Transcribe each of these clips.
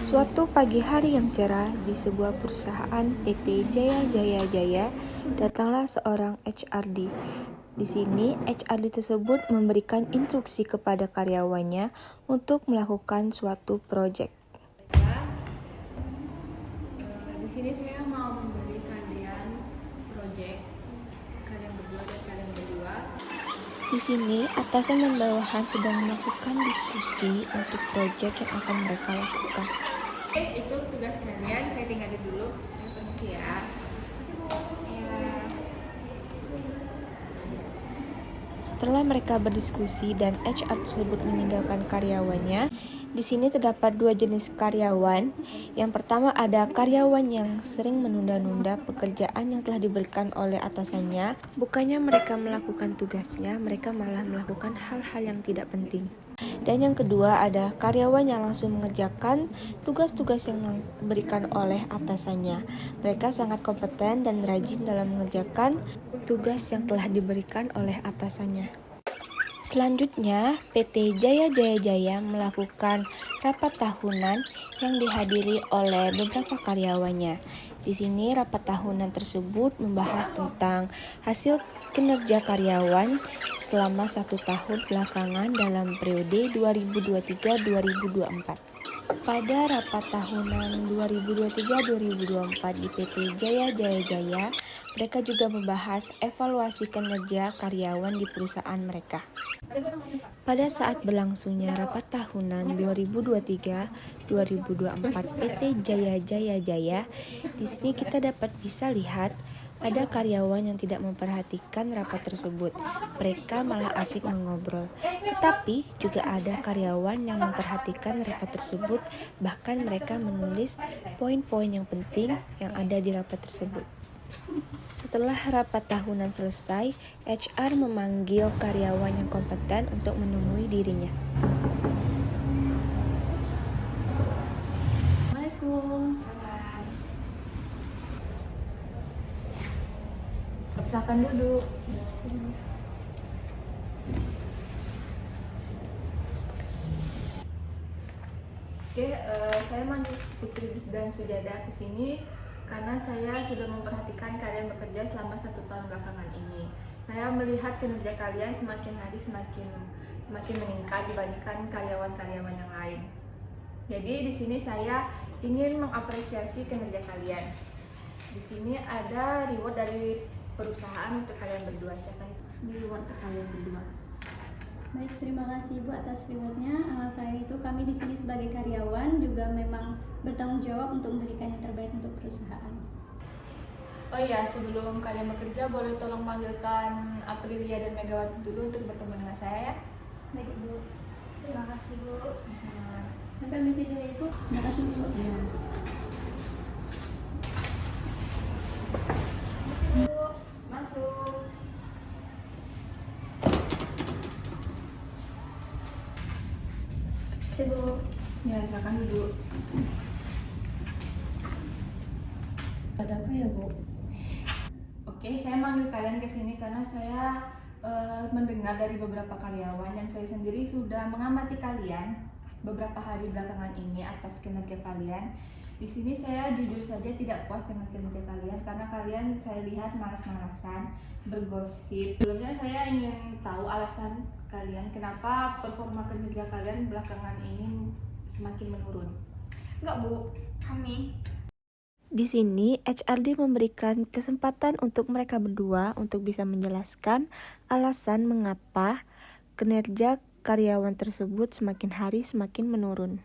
Suatu pagi hari yang cerah di sebuah perusahaan PT Jaya Jaya Jaya, datanglah seorang HRD. Di sini, HRD tersebut memberikan instruksi kepada karyawannya untuk melakukan suatu proyek. Di sini saya mau memberi kalian proyek, kalian berdua dan kalian berdua. Di sini, atasan dan bawahan sedang melakukan diskusi untuk proyek yang akan mereka lakukan. Itu tugas kalian, saya tinggalin dulu. Saya permisi ya. Setelah mereka berdiskusi dan HR tersebut meninggalkan karyawannya, di sini terdapat dua jenis karyawan. Yang pertama ada karyawan yang sering menunda-nunda pekerjaan yang telah diberikan oleh atasannya. Bukannya mereka melakukan tugasnya, mereka malah melakukan hal-hal yang tidak penting. Dan yang kedua ada karyawan yang langsung mengerjakan tugas-tugas yang diberikan oleh atasannya. Mereka sangat kompeten dan rajin dalam mengerjakan tugas yang telah diberikan oleh atasannya. Selanjutnya, PT Jaya Jaya Jaya melakukan rapat tahunan yang dihadiri oleh beberapa karyawannya. Di sini rapat tahunan tersebut membahas tentang hasil kinerja karyawan selama 1 tahun belakangan dalam periode 2023-2024. Pada rapat tahunan 2023-2024 di PT Jaya Jaya Jaya, mereka juga membahas evaluasi kinerja karyawan di perusahaan mereka. Pada saat berlangsungnya rapat tahunan 2023-2024 PT Jaya Jaya Jaya, di sini kita dapat bisa lihat ada karyawan yang tidak memperhatikan rapat tersebut. Mereka malah asik mengobrol. Tetapi juga ada karyawan yang memperhatikan rapat tersebut, bahkan mereka menulis poin-poin yang penting yang ada di rapat tersebut. Setelah rapat tahunan selesai, HR memanggil karyawan yang kompeten untuk menemui dirinya. Assalamualaikum. Silakan duduk. Oke, saya manggil Putri dan Sujada ke sini karena saya sudah memperhatikan kalian bekerja selama 1 tahun belakangan ini. Saya melihat kinerja kalian semakin hari semakin meningkat dibandingkan karyawan-karyawan yang lain. Jadi di sini saya ingin mengapresiasi kinerja kalian. Di sini ada reward dari perusahaan untuk kalian berdua. Silakan di reward ke kalian berdua. Baik, terima kasih Bu atas rewardnya. Selain itu kami di sini sebagai karyawan juga memang bertanggung jawab untuk memberikan yang terbaik untuk perusahaan. Oh iya, sebelum kalian bekerja boleh tolong panggilkan Aprilia dan Megawati dulu untuk bertemu dengan saya ya. Baik Bu. Terima kasih Bu. Sampai di sini dulu ya Bu. Terima kasih Bu. Ya. Bu, masuk. Bu. Ya, silakan duduk. Ada apa ya Bu? Oke, saya manggil kalian ke sini karena saya mendengar dari beberapa karyawan yang saya sendiri sudah mengamati kalian beberapa hari belakangan ini atas kinerja kalian. Di sini saya jujur saja tidak puas dengan kinerja kalian karena kalian saya lihat malas-malasan, bergosip. Sebelumnya saya ingin tahu alasan kalian kenapa performa kinerja kalian belakangan ini semakin menurun. Enggak Bu, kami Di sini, HRD memberikan kesempatan untuk mereka berdua untuk bisa menjelaskan alasan mengapa kinerja karyawan tersebut semakin hari semakin menurun.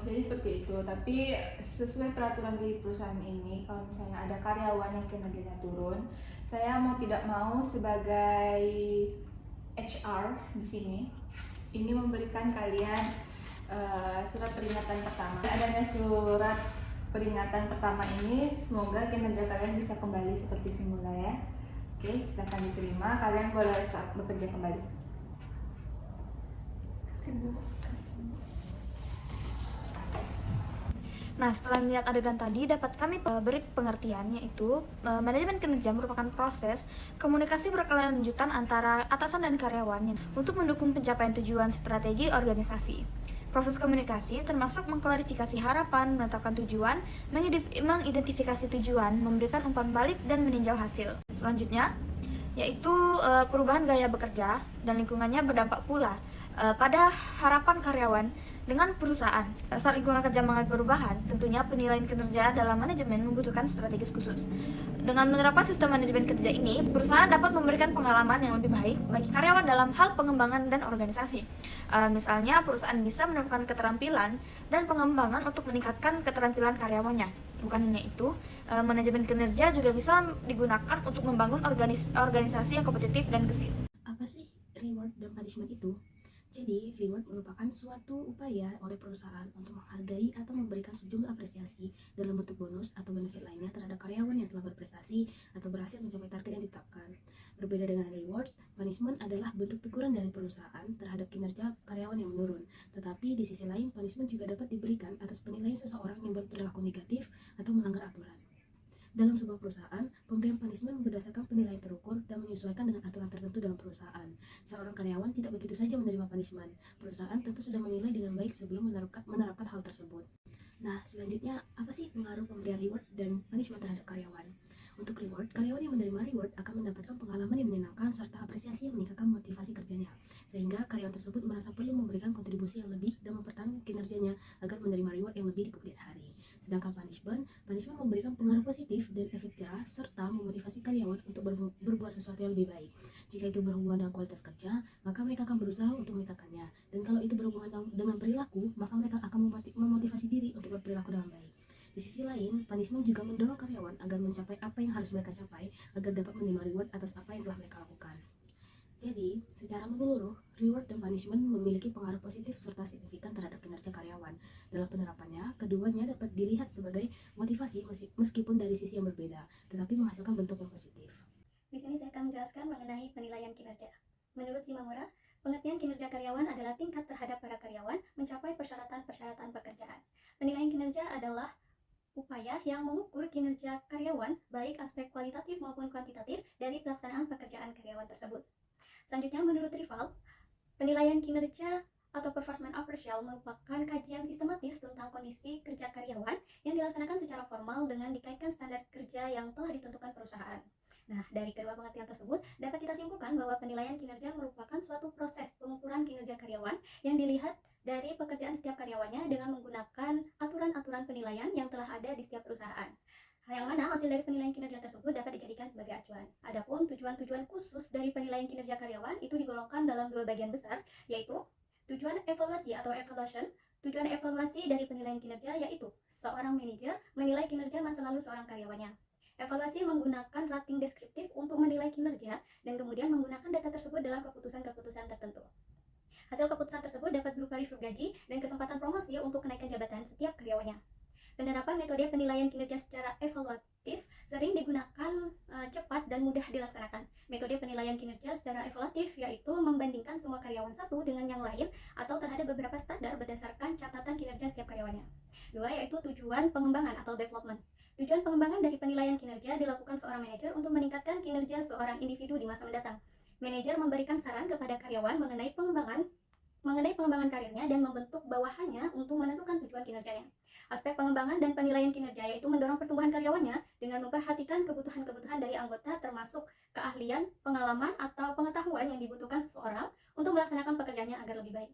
Jadi seperti itu, tapi sesuai peraturan di perusahaan ini, kalau misalnya ada karyawan yang kinerjanya turun, saya mau tidak mau sebagai HR di sini, ini memberikan kalian surat peringatan pertama. Adanya surat peringatan pertama ini, semoga kinerja kalian bisa kembali seperti semula ya. Oke, silakan diterima. Kalian boleh start bekerja kembali. Nah, setelah melihat adegan tadi, dapat kami beri pengertian, yaitu manajemen kinerja merupakan proses komunikasi berkelanjutan antara atasan dan karyawan untuk mendukung pencapaian tujuan strategi organisasi. Proses komunikasi termasuk mengklarifikasi harapan, menetapkan tujuan, mengidentifikasi tujuan, memberikan umpan balik, dan meninjau hasil. Selanjutnya, yaitu perubahan gaya bekerja dan lingkungannya berdampak pula pada harapan karyawan dengan perusahaan. Saat lingkungan kerja mengalami perubahan, tentunya penilaian kinerja dalam manajemen membutuhkan strategis khusus. Dengan menerapkan sistem manajemen kerja ini, perusahaan dapat memberikan pengalaman yang lebih baik bagi karyawan dalam hal pengembangan dan organisasi. Misalnya, perusahaan bisa menemukan keterampilan dan pengembangan untuk meningkatkan keterampilan karyawannya. Bukan hanya itu, manajemen kinerja juga bisa digunakan untuk membangun organisasi yang kompetitif dan gesit. Apa sih reward dan punishment itu? Jadi, reward merupakan suatu upaya oleh perusahaan untuk menghargai atau memberikan sejumlah apresiasi dalam bentuk bonus atau benefit lainnya terhadap karyawan yang telah berprestasi atau berhasil mencapai target yang ditetapkan. Berbeda dengan reward, punishment adalah bentuk teguran dari perusahaan terhadap kinerja karyawan yang menurun. Tetapi di sisi lain, punishment juga dapat diberikan atas penilaian seseorang yang berperilaku negatif atau melanggar aturan. Dalam sebuah perusahaan, pemberian punishment berdasarkan penilaian terukur dan menyesuaikan dengan aturan tertentu dalam perusahaan. Seorang karyawan tidak begitu saja menerima punishment. Perusahaan tentu sudah menilai dengan baik sebelum menerapkan hal tersebut. Nah, selanjutnya, apa sih pengaruh pemberian reward dan punishment terhadap karyawan? Untuk reward, karyawan yang menerima reward akan mendapatkan pengalaman yang menyenangkan serta apresiasi yang meningkatkan motivasi kerjanya. Sehingga karyawan tersebut merasa perlu memberikan kontribusi yang lebih dan mempertahankan kinerjanya agar menerima reward yang lebih di kemudian hari. Sedangkan punishment memberikan pengaruh positif dan efek jerah serta memotivasi karyawan untuk berbuat sesuatu yang lebih baik. Jika itu berhubungan dengan kualitas kerja, maka mereka akan berusaha untuk meningkatkannya. Dan kalau itu berhubungan dengan perilaku, maka mereka akan memotivasi diri untuk berperilaku dengan baik. Di sisi lain, punishment juga mendorong karyawan agar mencapai apa yang harus mereka capai agar dapat menerima reward atas apa yang telah mereka lakukan. Jadi, secara menyeluruh, reward dan punishment memiliki pengaruh positif serta signifikan terhadap kinerja karyawan. Dalam penerapannya, keduanya dapat dilihat sebagai motivasi meskipun dari sisi yang berbeda, tetapi menghasilkan bentuk yang positif. Di sini saya akan menjelaskan mengenai penilaian kinerja. Menurut Shimamura, pengertian kinerja karyawan adalah tingkat terhadap para karyawan mencapai persyaratan-persyaratan pekerjaan. Penilaian kinerja adalah upaya yang mengukur kinerja karyawan, baik aspek kualitatif maupun kuantitatif dari pelaksanaan pekerjaan karyawan tersebut. Selanjutnya, menurut Rival, penilaian kinerja atau performance appraisal merupakan kajian sistematis tentang kondisi kerja karyawan yang dilaksanakan secara formal dengan dikaitkan standar kerja yang telah ditentukan perusahaan. Nah, dari kedua pengertian tersebut, dapat kita simpulkan bahwa penilaian kinerja merupakan suatu proses pengukuran kinerja karyawan yang dilihat dari pekerjaan setiap karyawannya dengan menggunakan aturan-aturan penilaian yang telah ada di setiap perusahaan. Yang mana hasil dari penilaian kinerja tersebut dapat dijadikan sebagai acuan. Adapun tujuan-tujuan khusus dari penilaian kinerja karyawan itu digolongkan dalam dua bagian besar, yaitu tujuan evaluasi atau evaluation. Tujuan evaluasi dari penilaian kinerja yaitu seorang manajer menilai kinerja masa lalu seorang karyawannya. Evaluasi menggunakan rating deskriptif untuk menilai kinerja dan kemudian menggunakan data tersebut dalam keputusan-keputusan tertentu. Hasil keputusan tersebut dapat berupa review gaji dan kesempatan promosi untuk kenaikan jabatan setiap karyawannya. Penerapan metode penilaian kinerja secara evaluatif sering digunakan cepat dan mudah dilaksanakan. Metode penilaian kinerja secara evaluatif yaitu membandingkan semua karyawan satu dengan yang lain atau terhadap beberapa standar berdasarkan catatan kinerja setiap karyawannya. Dua, yaitu tujuan pengembangan atau development. Tujuan pengembangan dari penilaian kinerja dilakukan seorang manajer untuk meningkatkan kinerja seorang individu di masa mendatang. Manajer memberikan saran kepada karyawan mengenai pengembangan karirnya dan membentuk bawahannya untuk menentukan tujuan kinerjanya. Aspek pengembangan dan penilaian kinerja yaitu mendorong pertumbuhan karyawannya dengan memperhatikan kebutuhan-kebutuhan dari anggota termasuk keahlian, pengalaman, atau pengetahuan yang dibutuhkan seseorang untuk melaksanakan pekerjaannya agar lebih baik.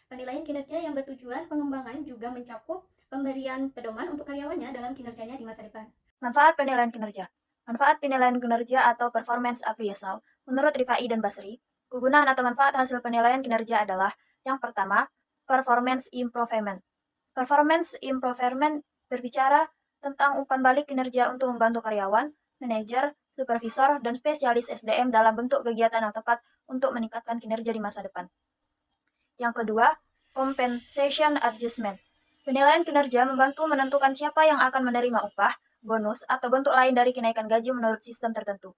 Penilaian kinerja yang bertujuan pengembangan juga mencakup pemberian pedoman untuk karyawannya dalam kinerjanya di masa depan. Manfaat penilaian kinerja. Manfaat penilaian kinerja atau performance appraisal menurut Rifai dan Basri, kegunaan atau manfaat hasil penilaian kinerja adalah yang pertama, performance improvement. Performance improvement berbicara tentang umpan balik kinerja untuk membantu karyawan, manajer, supervisor, dan spesialis SDM dalam bentuk kegiatan yang tepat untuk meningkatkan kinerja di masa depan. Yang kedua, compensation adjustment. Penilaian kinerja membantu menentukan siapa yang akan menerima upah, bonus, atau bentuk lain dari kenaikan gaji menurut sistem tertentu.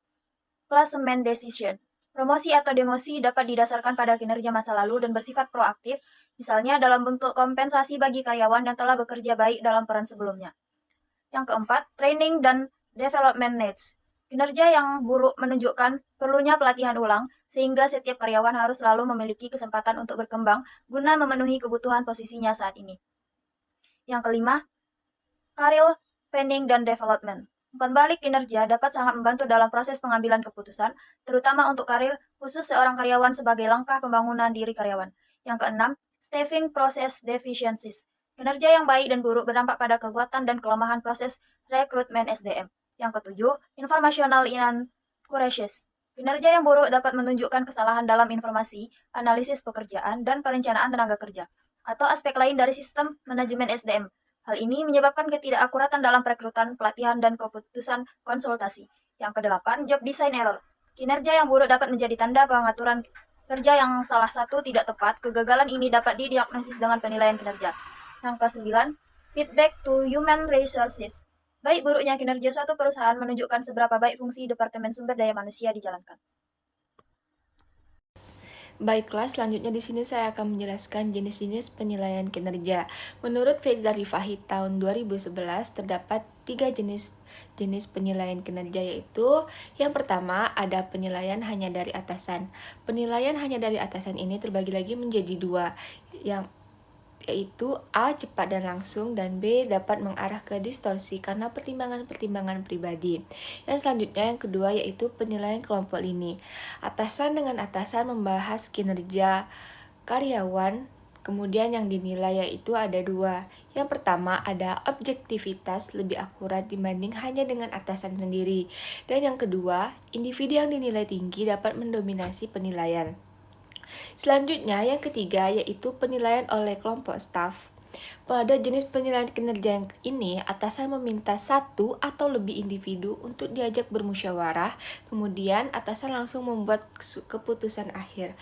Placement decision. Promosi atau demosi dapat didasarkan pada kinerja masa lalu dan bersifat proaktif, misalnya dalam bentuk kompensasi bagi karyawan yang telah bekerja baik dalam peran sebelumnya. Yang keempat, training dan development needs. Kinerja yang buruk menunjukkan perlunya pelatihan ulang sehingga setiap karyawan harus selalu memiliki kesempatan untuk berkembang guna memenuhi kebutuhan posisinya saat ini. Yang kelima, career planning dan development. Umpan balik kinerja dapat sangat membantu dalam proses pengambilan keputusan, terutama untuk karir khusus seorang karyawan sebagai langkah pembangunan diri karyawan. Yang keenam, staffing process deficiencies. Kinerja yang baik dan buruk berdampak pada kekuatan dan kelemahan proses rekrutmen SDM. Yang ketujuh, informational inaccuracies. Kinerja yang buruk dapat menunjukkan kesalahan dalam informasi, analisis pekerjaan, dan perencanaan tenaga kerja, atau aspek lain dari sistem manajemen SDM. Hal ini menyebabkan ketidakakuratan dalam perekrutan, pelatihan, dan keputusan konsultasi. Yang kedelapan, job design error. Kinerja yang buruk dapat menjadi tanda pengaturan kerja yang salah satu tidak tepat. Kegagalan ini dapat didiagnosis dengan penilaian kinerja. Yang kesembilan, feedback to human resources. Baik buruknya kinerja suatu perusahaan menunjukkan seberapa baik fungsi Departemen Sumber Daya Manusia dijalankan. Baiklah, selanjutnya di sini saya akan menjelaskan jenis-jenis penilaian kinerja. Menurut Faiza Rifahi tahun 2011 terdapat 3 jenis penilaian kinerja, yaitu yang pertama ada penilaian hanya dari atasan. Penilaian hanya dari atasan ini terbagi lagi menjadi 2, yaitu A. cepat dan langsung, dan B. dapat mengarah ke distorsi karena pertimbangan-pertimbangan pribadi. Yang selanjutnya yang kedua yaitu penilaian kelompok lini. Atasan dengan atasan membahas kinerja karyawan, kemudian yang dinilai yaitu ada 2. Yang pertama ada objektivitas, lebih akurat dibanding hanya dengan atasan sendiri. Dan yang kedua, individu yang dinilai tinggi dapat mendominasi penilaian. Selanjutnya yang ketiga yaitu penilaian oleh kelompok staf. Pada jenis penilaian kinerja yang ini, atasan meminta 1 atau lebih individu untuk diajak bermusyawarah, kemudian atasan langsung membuat keputusan akhir.